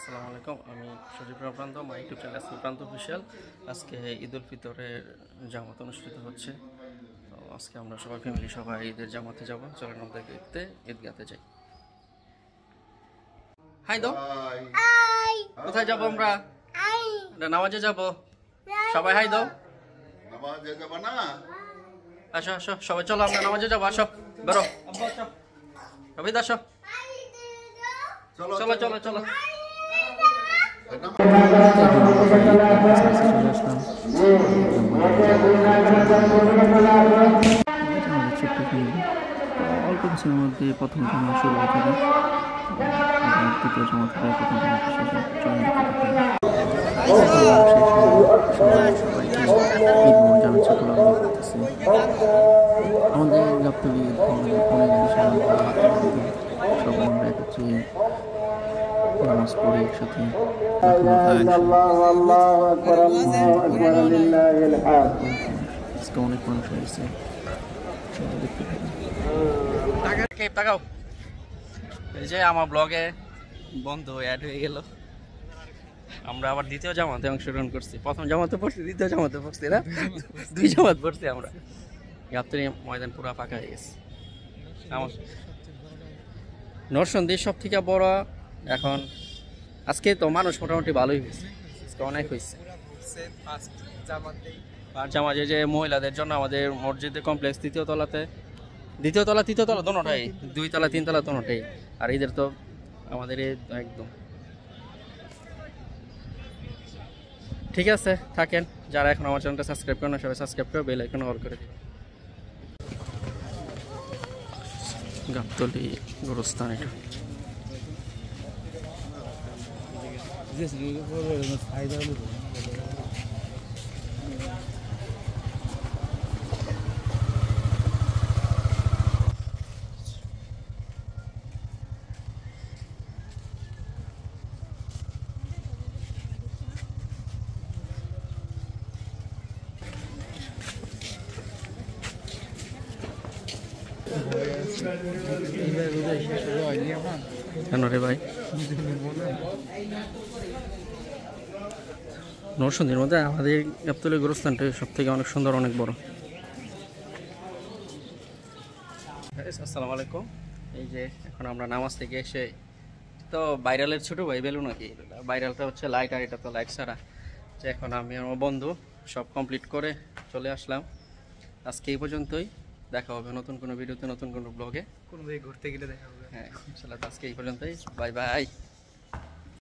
আসসালামু আলাইকুম। আমি সজীব প্রান্ত, আমার ইউটিউব চ্যানেল প্রান্ত অফিসিয়াল। আজকে ঈদ উল ফিতরের জামাত অনুষ্ঠিত হচ্ছে। তো আজকে আমরা সবাই ফ্যামিলি সবাই ঈদের জামাতে যাব। চলেন আমাদের দেখতে ঈদগাতে যাই। হাই দাও। কোথায় যাব আমরা? নামাজে যাব। সবাই হাই দাও। নামাজে যাব না? আসো আসো সবাই, চলো আমরা নামাজে যাবো। আসো বেরো, সবাই আসো, চলো চলো চলো। অল্প কিছুর মধ্যে প্রথম জামাত শুরু হয়ে যাবে। দ্বিতীয় জামাত হবে, প্রথম জামাত শেষে আমাদের গাবতলী অনেক বিশাল সব আমরা একত্রে নামাজ পড়ি একসাথে। অনেক মানুষ হয়েছে, দেখতে তাকাও। এই যে আমার ব্লগে বন্ধু অ্যাড হয়ে গেল। আমরা আবার দ্বিতীয় জামাতে অংশগ্রহণ করছি। প্রথম জামাতে পড়ছি, দ্বিতীয় জামাতে পড়ছি না, দুই জামাত পড়ছি আমরা। গাবতলী ময়দান পুরো ফাঁকা হয়ে গেছে। আমার নরসিংদীর সব থেকে বড় এখন আজকে তো মানুষ মোটামুটি ভালোই হয়েছে, আজকে অনেক হয়েছে। আর জামাতে যে মহিলাদের জন্য আমাদের মসজিদের কমপ্লেক্স দ্বিতীয় তৃতীয় তৃতীয় দোনোটাই, 2 তলা 3 তলা দোনোটাই। আর এদের তো আমাদের একদম ঠিক আছে। থাকেন, যারা এখন আমার চ্যানেলটা সাবস্ক্রাইব করেন না সবাই সাবস্ক্রাইব করে বেল আইকন অল করে দিন। গাবতলী গোরস্থান এটা। কেন রে ভাই? নরসিংদীর মধ্যে আমাদের গাবতলী গোরস্থানটা সব থেকে অনেক সুন্দর, অনেক বড়। আসসালামু আলাইকুম। এই যে এখন আমরা নামাজ থেকে এসে, তো ভাইরালের ছোট ভাই বেলু নাকি, ভাইরালটা হচ্ছে লাইট, আর এটা তো লাইট ছাড়া। যে এখন আমি আমার বন্ধু সব কমপ্লিট করে চলে আসলাম। আজকে এই পর্যন্তই, দেখা হবে নতুন কোনো ভিডিওতে, নতুন কোনো ব্লগে, কোনো ঘুরতে গেলে দেখা হবে। হ্যাঁ, আজকে এই পর্যন্তই, বাই বাই।